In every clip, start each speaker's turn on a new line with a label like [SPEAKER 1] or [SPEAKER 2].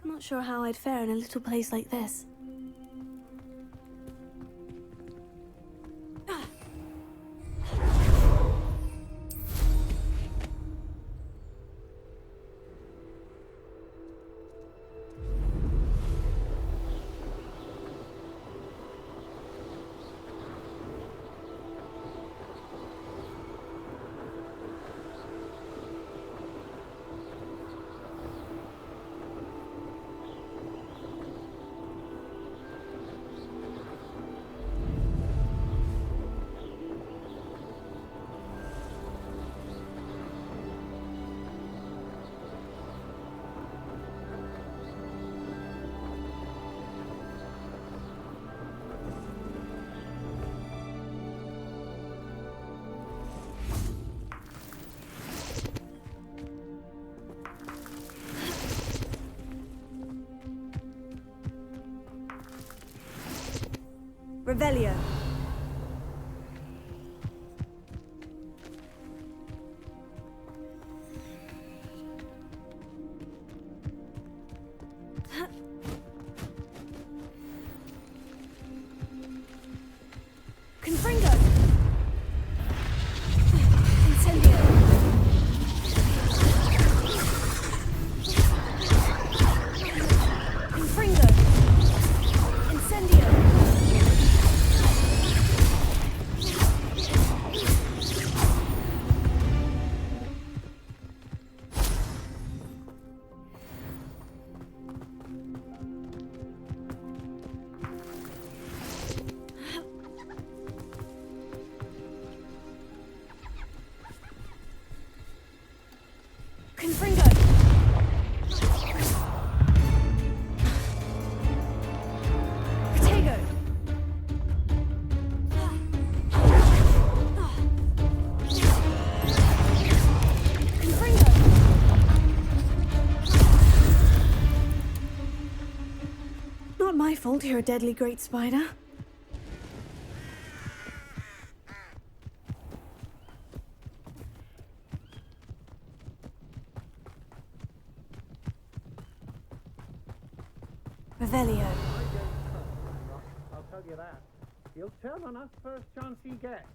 [SPEAKER 1] I'm not sure how I'd fare in a little place like this. Revelio. Confringo. Incendio. Confringo. Incendio. Confringo! Protego! Confringo! Not my fault you're a deadly great spider. Revelio.
[SPEAKER 2] I'll tell you that. He'll turn on us first chance he gets.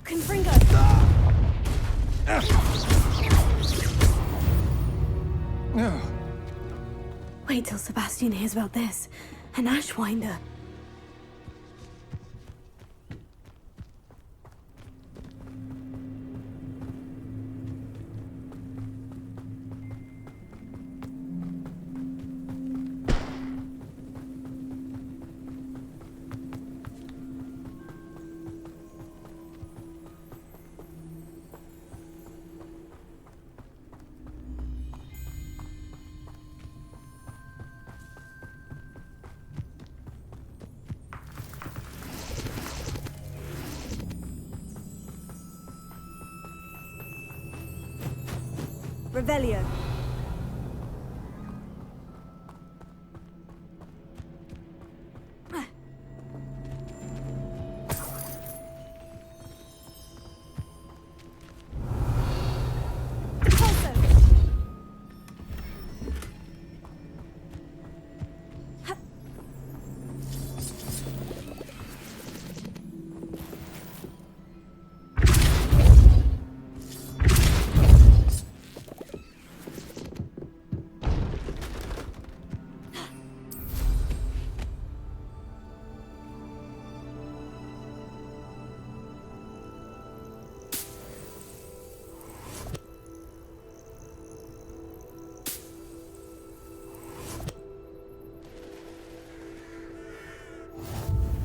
[SPEAKER 1] Confringo! Wait till Sebastian hears about this. An Ashwinder. Revelio.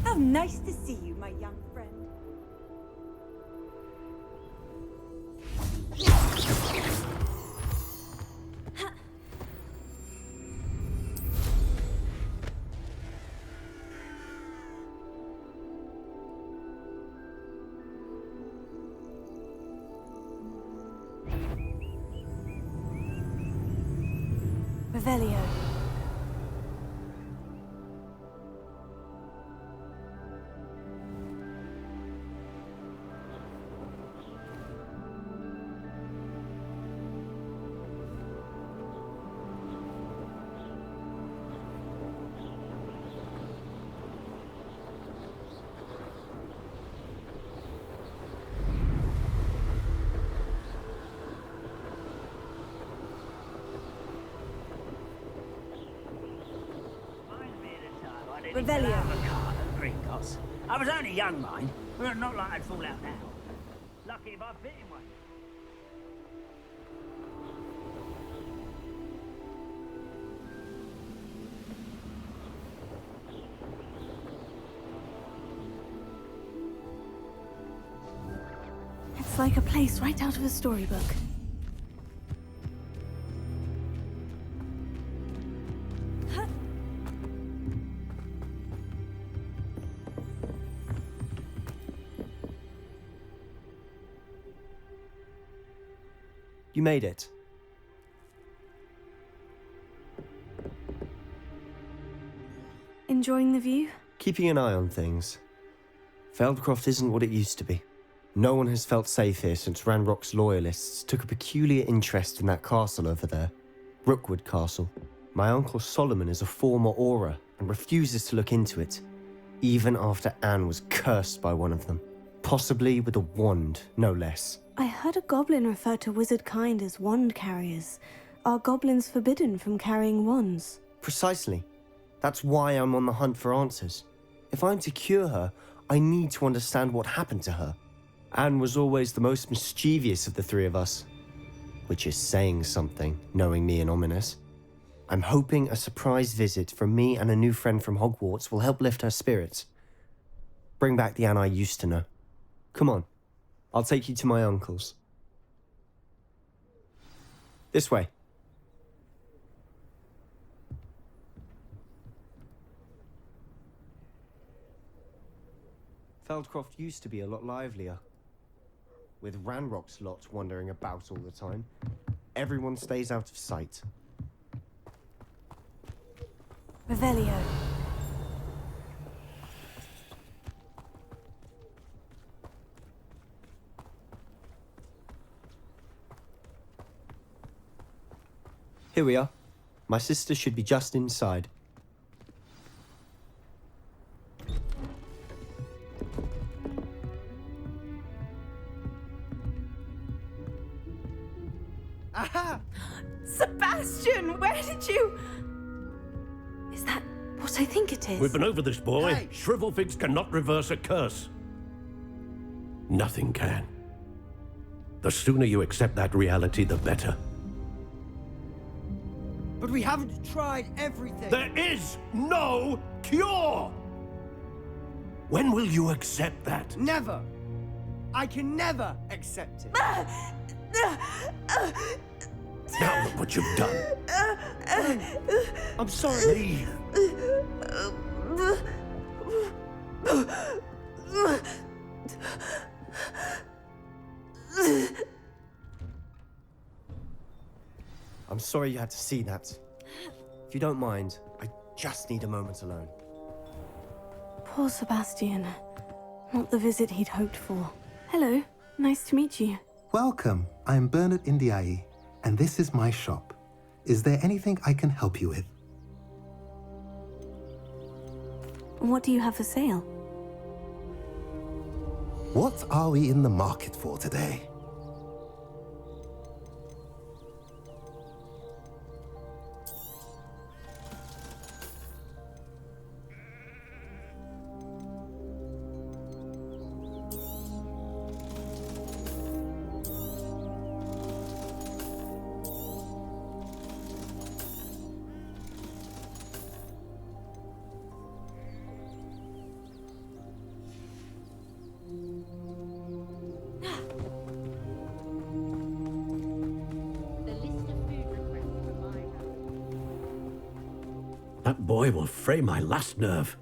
[SPEAKER 1] How nice to see you, my young friend. Revelio. Revelio.
[SPEAKER 3] Gringos. I was only young, mind. Well, not like I'd fall out now. Lucky if I bit in one.
[SPEAKER 1] It's like a place right out of a storybook.
[SPEAKER 4] You made it.
[SPEAKER 1] Enjoying the view?
[SPEAKER 4] Keeping an eye on things. Feldcroft isn't what it used to be. No one has felt safe here since Ranrock's loyalists took a peculiar interest in that castle over there. Rookwood Castle. My uncle Solomon is a former Auror and refuses to look into it, even after Anne was cursed by one of them. Possibly with a wand, no less.
[SPEAKER 1] I heard a goblin refer to wizard kind as wand carriers. Are goblins forbidden from carrying wands?
[SPEAKER 4] Precisely. That's why I'm on the hunt for answers. If I'm to cure her, I need to understand what happened to her. Anne was always the most mischievous of the three of us. Which is saying something, knowing me and Ominous. I'm hoping a surprise visit from me and a new friend from Hogwarts will help lift her spirits. Bring back the Anne I used to know. Come on. I'll take you to my uncle's. This way. Feldcroft used to be a lot livelier. With Ranrock's lot wandering about all the time, everyone stays out of sight.
[SPEAKER 1] Revelio.
[SPEAKER 4] Here we are. My sister should be just inside.
[SPEAKER 1] Aha! Sebastian, where did you... Is that what I think it is?
[SPEAKER 5] We've been over this, boy.
[SPEAKER 4] Hey.
[SPEAKER 5] Shrivelfigs cannot reverse a curse. Nothing can. The sooner you accept that reality, the better.
[SPEAKER 6] But we haven't tried everything.
[SPEAKER 5] There is no cure! When will you accept that?
[SPEAKER 6] Never. I can never accept it.
[SPEAKER 5] Now look what you've done.
[SPEAKER 4] I'm sorry.
[SPEAKER 5] Leave.
[SPEAKER 4] I'm sorry you had to see that. If you don't mind, I just need a moment alone.
[SPEAKER 1] Poor Sebastian. Not the visit he'd hoped for. Hello, nice to meet you.
[SPEAKER 7] Welcome. I'm Bernard Indiai, and this is my shop. Is there anything I can help you with?
[SPEAKER 1] What do you have for sale?
[SPEAKER 7] What are we in the market for today?
[SPEAKER 5] That boy will fray my last nerve.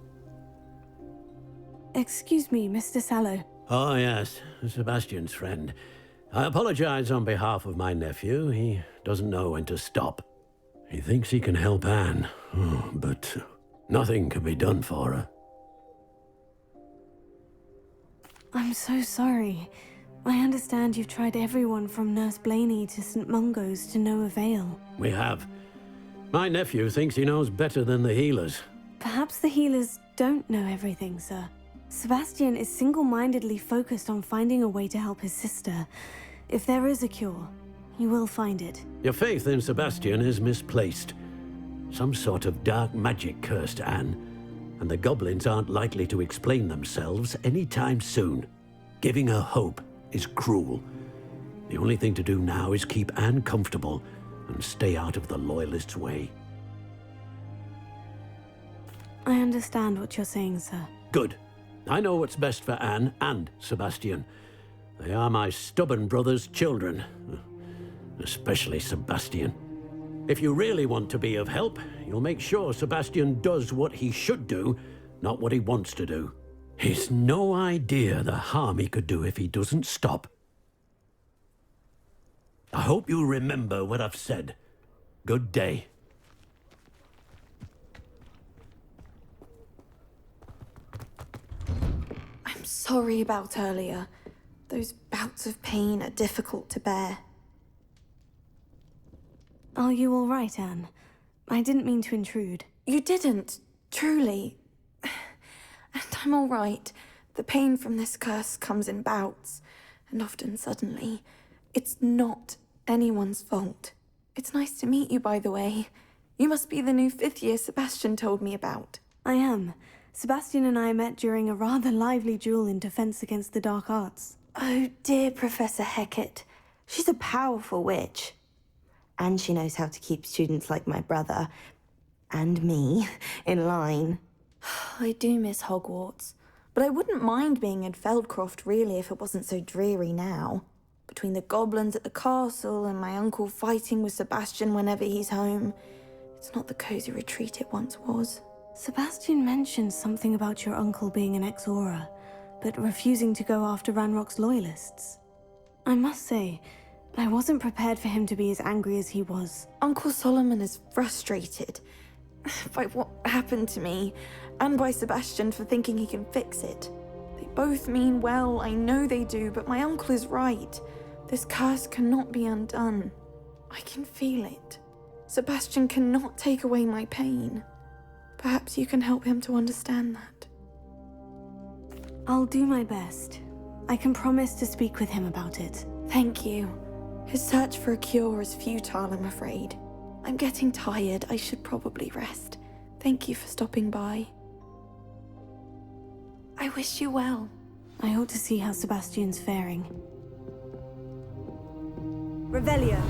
[SPEAKER 1] Excuse me, Mr. Sallow.
[SPEAKER 5] Oh, yes, Sebastian's friend. I apologize on behalf of my nephew. He doesn't know when to stop. He thinks he can help Anne, but nothing can be done for her.
[SPEAKER 1] I'm so sorry. I understand you've tried everyone from Nurse Blaney to St. Mungo's to no avail.
[SPEAKER 5] We have. My nephew thinks he knows better than the healers.
[SPEAKER 1] Perhaps the healers don't know everything, sir. Sebastian is single-mindedly focused on finding a way to help his sister. If there is a cure, he will find it.
[SPEAKER 5] Your faith in Sebastian is misplaced. Some sort of dark magic cursed Anne. and the goblins aren't likely to explain themselves anytime soon. Giving her hope is cruel. The only thing to do now is keep Anne comfortable and stay out of the Loyalists' way.
[SPEAKER 1] I understand what you're saying, sir.
[SPEAKER 5] Good. I know what's best for Anne and Sebastian. They are my stubborn brother's children. Especially Sebastian. If you really want to be of help, you'll make sure Sebastian does what he should do, not what he wants to do. He's no idea the harm he could do if he doesn't stop. I hope you remember what I've said. Good day.
[SPEAKER 8] I'm sorry about earlier. Those bouts of pain are difficult to bear.
[SPEAKER 1] Are you all right, Anne? I didn't mean to intrude.
[SPEAKER 8] You didn't, truly. And I'm all right. The pain from this curse comes in bouts, and often suddenly. It's not anyone's fault. It's nice to meet you, by the way. You must be the new 5th year Sebastian told me about.
[SPEAKER 1] I am. Sebastian and I met during a rather lively duel in defense against the dark arts.
[SPEAKER 8] Oh, dear Professor Hecat. She's a powerful witch. And she knows how to keep students like my brother, and me, in line. I do miss Hogwarts, but I wouldn't mind being in Feldcroft, really, if it wasn't so dreary now. Between the goblins at the castle and my uncle fighting with Sebastian whenever he's home, it's not the cozy retreat it once was.
[SPEAKER 1] Sebastian mentioned something about your uncle being an ex-Auror, but refusing to go after Ranrock's Loyalists. I must say, I wasn't prepared for him to be as angry as he was.
[SPEAKER 8] Uncle Solomon is frustrated by what happened to me, and by Sebastian for thinking he can fix it. They both mean well, I know they do, but my uncle is right. This curse cannot be undone. I can feel it. Sebastian cannot take away my pain. Perhaps you can help him to understand that.
[SPEAKER 1] I'll do my best. I can promise to speak with him about it.
[SPEAKER 8] Thank you. His search for a cure is futile, I'm afraid. I'm getting tired. I should probably rest. Thank you for stopping by. I wish you well.
[SPEAKER 1] I ought to see how Sebastian's faring.
[SPEAKER 9] Revelio.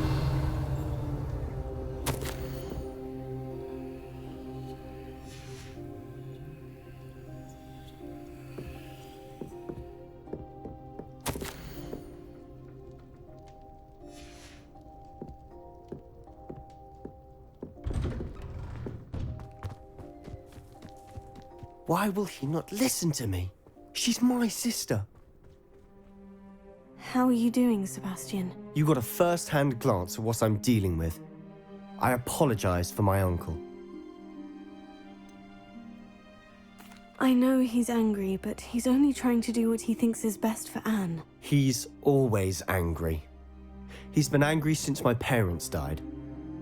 [SPEAKER 4] Why will he not listen to me? She's my sister.
[SPEAKER 1] How are you doing, Sebastian?
[SPEAKER 4] You got a first-hand glance at what I'm dealing with. I apologize for my uncle.
[SPEAKER 1] I know he's angry, but he's only trying to do what he thinks is best for Anne.
[SPEAKER 4] He's always angry. He's been angry since my parents died.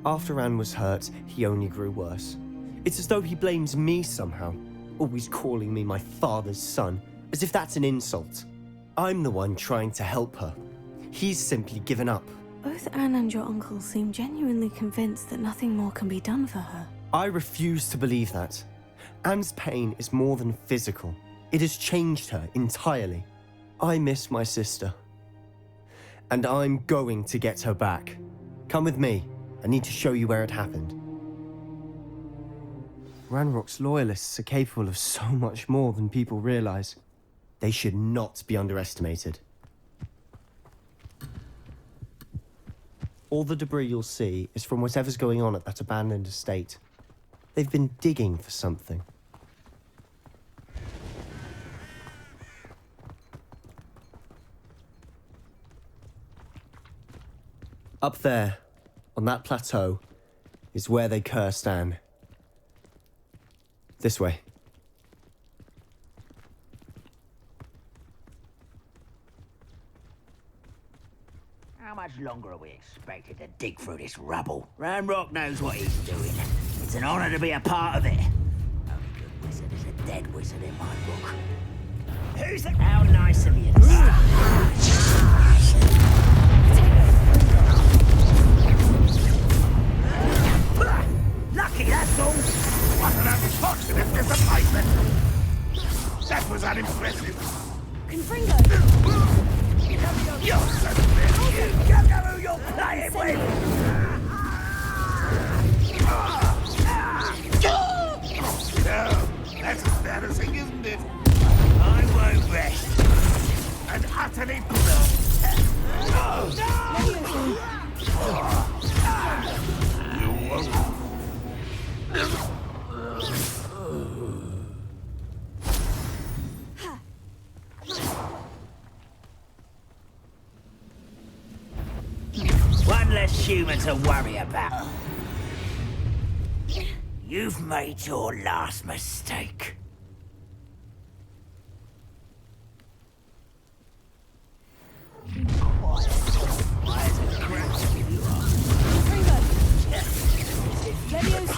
[SPEAKER 4] After Anne was hurt, he only grew worse. It's as though he blames me somehow, always calling me my father's son, as if that's an insult. I'm the one trying to help her. He's simply given up.
[SPEAKER 1] Both Anne and your uncle seem genuinely convinced that nothing more can be done for her.
[SPEAKER 4] I refuse to believe that. Anne's pain is more than physical. It has changed her entirely. I miss my sister. And I'm going to get her back. Come with me. I need to show you where it happened. Ranrock's Loyalists are capable of so much more than people realize. They should not be underestimated. All the debris you'll see is from whatever's going on at that abandoned estate. They've been digging for something. Up there, on that plateau, is where they cursed Anne. This way.
[SPEAKER 3] How much longer are we expected to dig through this rubble? Ranrock knows what he's doing. It's an honor to be a part of it. Only good wizard is a dead wizard in my book. Who's the... How nice of you. Lucky, that's all. Wasn't a
[SPEAKER 9] unfortunate disappointment. That was unimpressive.
[SPEAKER 1] Confringo!
[SPEAKER 9] You're so big. You don't know who you're playing with. No, that's embarrassing, isn't it? I won't rest. And utterly You won't.
[SPEAKER 3] One less human to worry about. You've made your last mistake.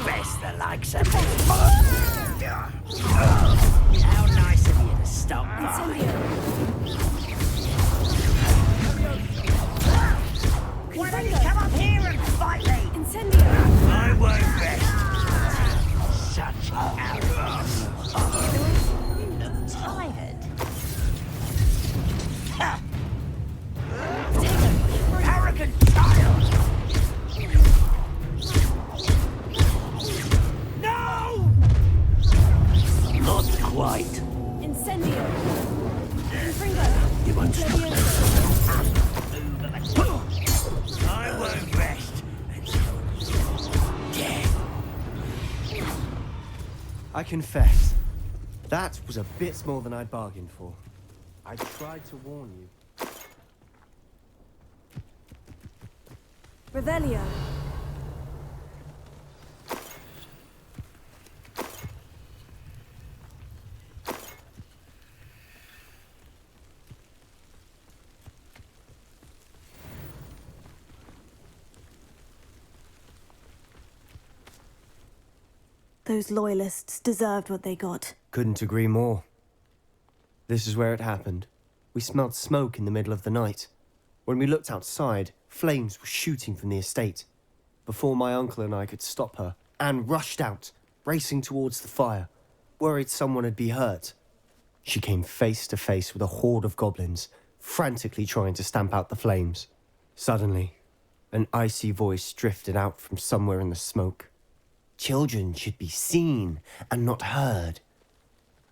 [SPEAKER 3] Best the likes of me. How nice of you to stop by. Why don't you come up here and fight me? Incendio! I won't rest. Such arrogance. You look tired. Arrogant child! No! Not quite.
[SPEAKER 1] Incendio! Confringo!
[SPEAKER 5] You won't stop there.
[SPEAKER 3] I won't rest until dead.
[SPEAKER 4] I confess, that was a bit more than I'd bargained for. I tried to warn you.
[SPEAKER 1] Revelio! Those loyalists deserved what they got.
[SPEAKER 4] Couldn't agree more. This is where it happened. We smelled smoke in the middle of the night. When we looked outside, flames were shooting from the estate. Before my uncle and I could stop her, Anne rushed out, racing towards the fire, worried someone had been hurt. She came face to face with a horde of goblins, frantically trying to stamp out the flames. Suddenly, an icy voice drifted out from somewhere in the smoke. Children should be seen and not heard.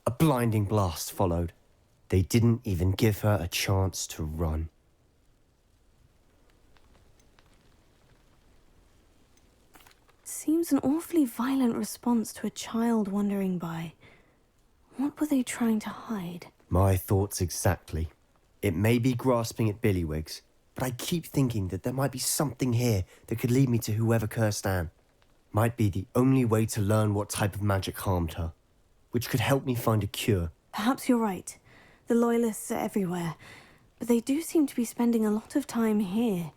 [SPEAKER 4] A blinding blast followed. They didn't even give her a chance to run.
[SPEAKER 1] Seems an awfully violent response to a child wandering by. What were they trying to hide?
[SPEAKER 4] My thoughts exactly. It may be grasping at Billywigs, but I keep thinking that there might be something here that could lead me to whoever cursed Anne. Might be the only way to learn what type of magic harmed her, which could help me find a cure.
[SPEAKER 1] Perhaps you're right. The Loyalists are everywhere, but they do seem to be spending a lot of time here,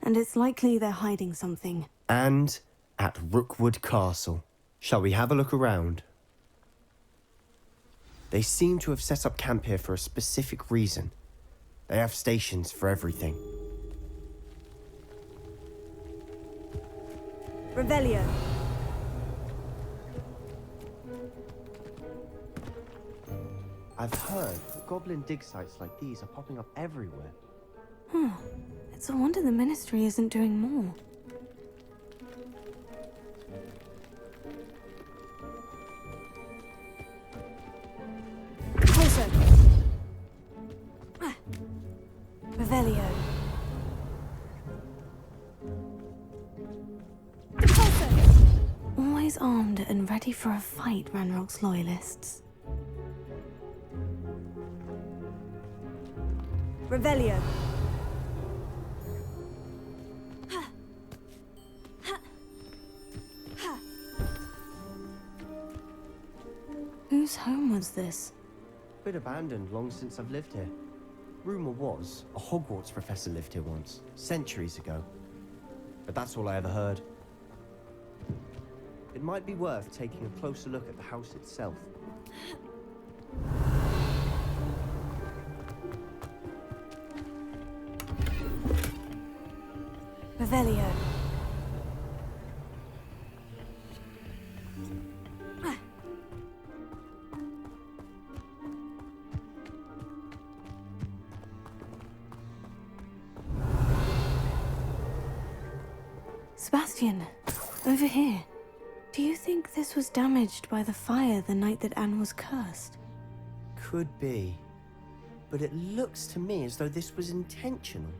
[SPEAKER 1] and it's likely they're hiding something.
[SPEAKER 4] And at Rookwood Castle. Shall we have a look around? They seem to have set up camp here for a specific reason. They have stations for everything.
[SPEAKER 1] Revelio.
[SPEAKER 4] I've heard that goblin dig sites like these are popping up everywhere.
[SPEAKER 1] It's a wonder the Ministry isn't doing more. Closer. Revelio. Always armed and ready for a fight, Ranrock's Loyalists. Revelio. Whose home was this?
[SPEAKER 4] Been abandoned long since I've lived here. Rumor was a Hogwarts professor lived here once, centuries ago. But that's all I ever heard. It might be worth taking a closer look at the house itself.
[SPEAKER 1] Revelio. Sebastian, over here. Do you think this was damaged by the fire the night that Anne was cursed?
[SPEAKER 4] Could be. But it looks to me as though this was intentional.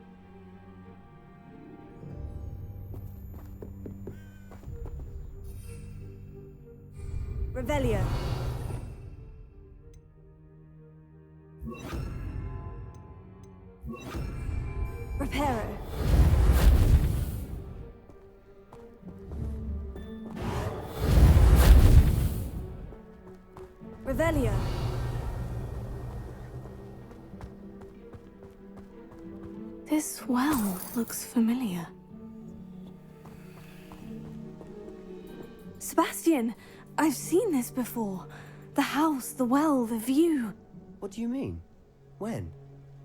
[SPEAKER 1] Revelio. Reparo. Revelio. This well looks familiar. Sebastian, I've seen this before. The house, the well, the view.
[SPEAKER 4] What do you mean? When?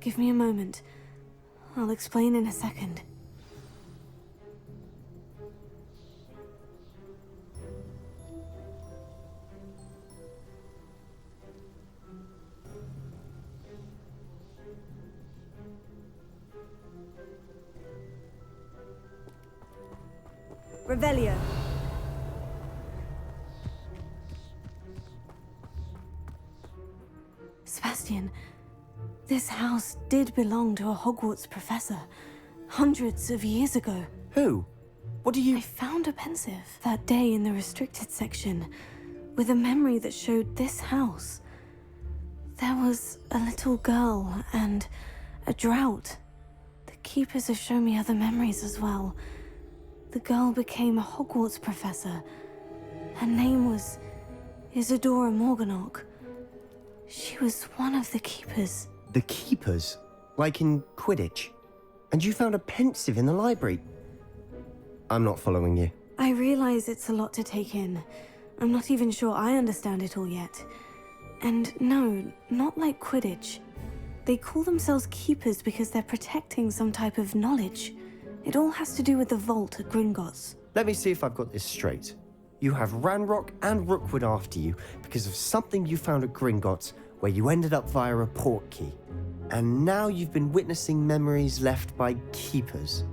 [SPEAKER 1] Give me a moment. I'll explain in a second. Revelio. Sebastian, this house did belong to a Hogwarts professor, hundreds of years ago.
[SPEAKER 4] Who? What do you...
[SPEAKER 1] I found a pensive that day in the restricted section, with a memory that showed this house. There was a little girl and a drought. The keepers have shown me other memories as well. The girl became a Hogwarts professor. Her name was Isadora Morganach. She was one of the keepers.
[SPEAKER 4] The keepers? Like in Quidditch? And you found a pensive in the library? I'm not following you.
[SPEAKER 1] I realize it's a lot to take in. I'm not even sure I understand it all yet. And no, not like Quidditch. They call themselves keepers because they're protecting some type of knowledge. It all has to do with the vault at Gringotts.
[SPEAKER 4] Let me see if I've got this straight. You have Ranrock and Rookwood after you because of something you found at Gringotts where you ended up via a portkey. And now you've been witnessing memories left by keepers.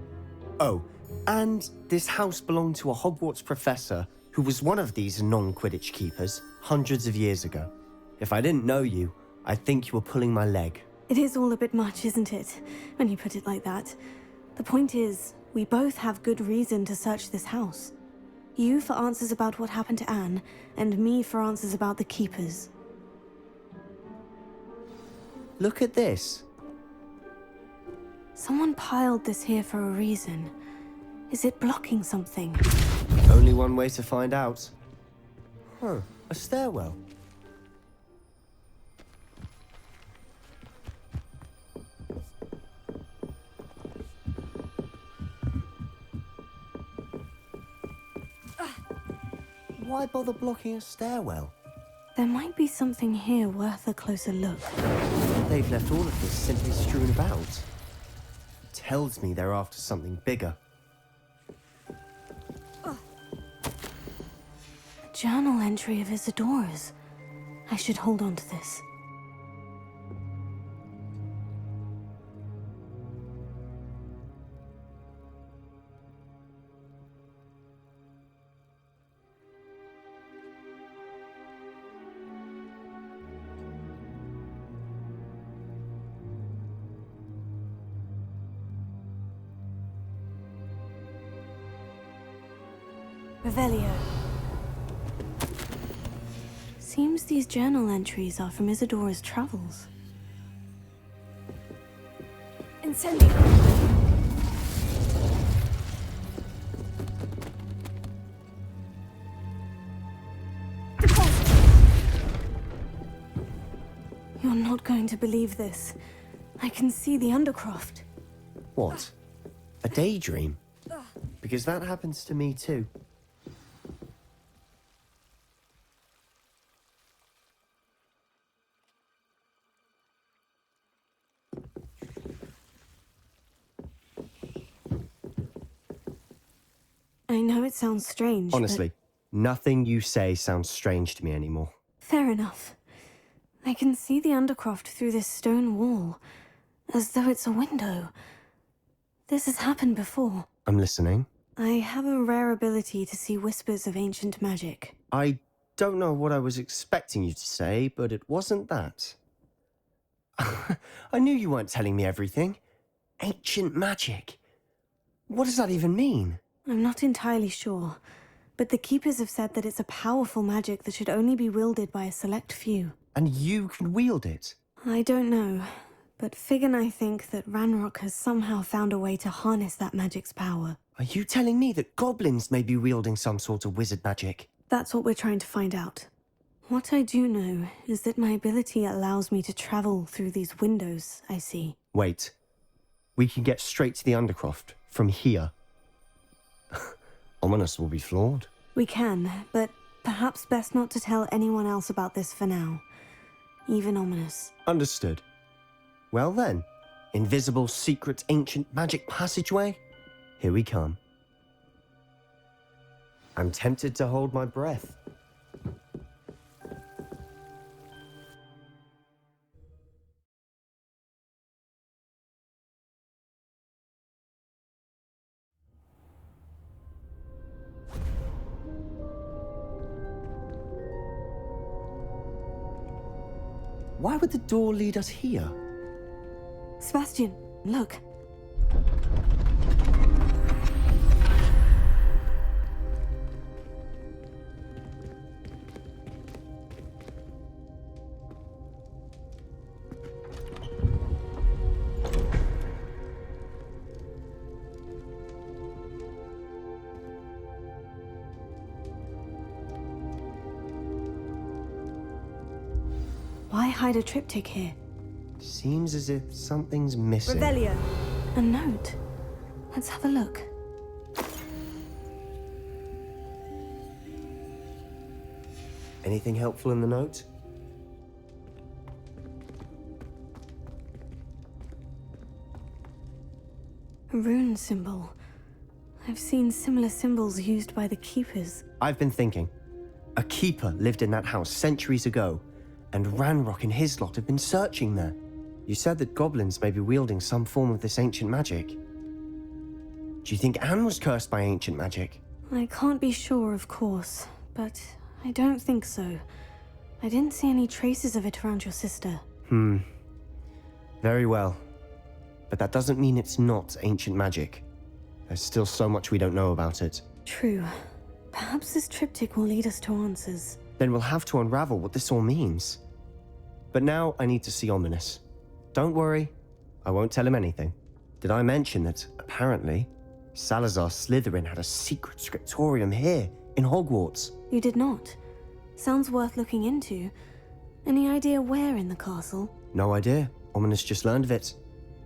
[SPEAKER 4] Oh, and this house belonged to a Hogwarts professor who was one of these non-Quidditch keepers hundreds of years ago. If I didn't know you, I'd think you were pulling my leg.
[SPEAKER 1] It is all a bit much, isn't it, when you put it like that? The point is, we both have good reason to search this house. You for answers about what happened to Anne, and me for answers about the keepers.
[SPEAKER 4] Look at this.
[SPEAKER 1] Someone piled this here for a reason. Is it blocking something?
[SPEAKER 4] Only one way to find out. Huh, a stairwell. Why bother blocking a stairwell?
[SPEAKER 1] There might be something here worth a closer look.
[SPEAKER 4] They've left all of this simply strewn about. Tells me they're after something bigger.
[SPEAKER 1] A journal entry of Isadora's. I should hold on to this. Revelio. Seems these journal entries are from Isadora's travels. Incendio. You're not going to believe this. I can see the Undercroft.
[SPEAKER 4] What? A daydream? Because that happens to me too.
[SPEAKER 1] I know it sounds strange,
[SPEAKER 4] Honestly, nothing you say sounds strange to me anymore.
[SPEAKER 1] Fair enough. I can see the Undercroft through this stone wall, as though it's a window. This has happened before.
[SPEAKER 4] I'm listening.
[SPEAKER 1] I have a rare ability to see whispers of ancient magic.
[SPEAKER 4] I don't know what I was expecting you to say, but it wasn't that. I knew you weren't telling me everything. Ancient magic. What does that even mean?
[SPEAKER 1] I'm not entirely sure, but the Keepers have said that it's a powerful magic that should only be wielded by a select few.
[SPEAKER 4] And you can wield it?
[SPEAKER 1] I don't know, but Fig and I think that Ranrock has somehow found a way to harness that magic's power.
[SPEAKER 4] Are you telling me that goblins may be wielding some sort of wizard magic?
[SPEAKER 1] That's what we're trying to find out. What I do know is that my ability allows me to travel through these windows I see.
[SPEAKER 4] Wait. We can get straight to the Undercroft from here. Ominous will be floored.
[SPEAKER 1] We can, but perhaps best not to tell anyone else about this for now. Even Ominous.
[SPEAKER 4] Understood. Well then, invisible, secret, ancient magic passageway? Here we come. I'm tempted to hold my breath. Why would the door lead us here?
[SPEAKER 1] Sebastian, look. Why hide a triptych here?
[SPEAKER 4] Seems as if something's missing.
[SPEAKER 1] Revelio. A note. Let's have a look.
[SPEAKER 4] Anything helpful in the note?
[SPEAKER 1] A rune symbol. I've seen similar symbols used by the Keepers.
[SPEAKER 4] I've been thinking. A keeper lived in that house centuries ago, and Ranrock and his lot have been searching there. You said that goblins may be wielding some form of this ancient magic. Do you think Anne was cursed by ancient magic?
[SPEAKER 1] I can't be sure, of course, but I don't think so. I didn't see any traces of it around your sister.
[SPEAKER 4] Very well. But that doesn't mean it's not ancient magic. There's still so much we don't know about it.
[SPEAKER 1] True. Perhaps this triptych will lead us to answers.
[SPEAKER 4] Then we'll have to unravel what this all means. But now I need to see Ominous. Don't worry, I won't tell him anything. Did I mention that, apparently, Salazar Slytherin had a secret scriptorium here, in Hogwarts?
[SPEAKER 1] You did not. Sounds worth looking into. Any idea where in the castle?
[SPEAKER 4] No idea. Ominous just learned of it.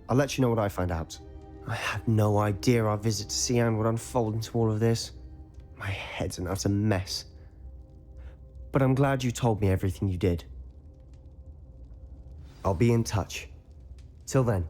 [SPEAKER 4] I'll let you know what I find out. I had no idea our visit to Cian would unfold into all of this. My head's an utter mess. But I'm glad you told me everything you did. I'll be in touch. Till then.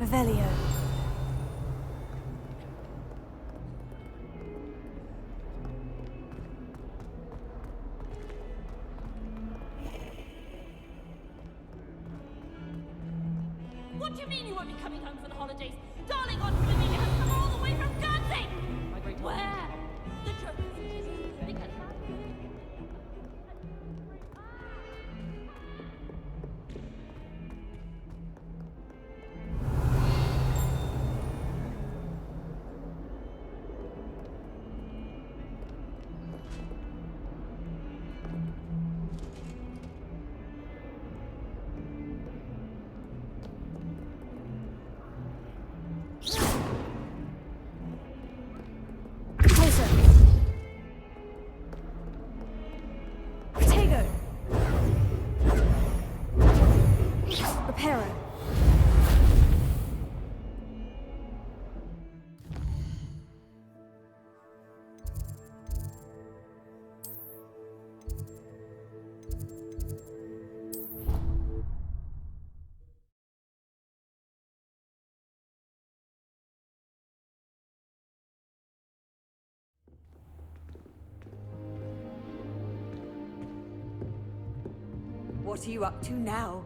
[SPEAKER 1] Revelio.
[SPEAKER 10] What do you mean you won't be coming home for the holidays? Darling, on Flaminia has come all the way from Guernsey! Where? The church. Because...
[SPEAKER 11] What are you up to now?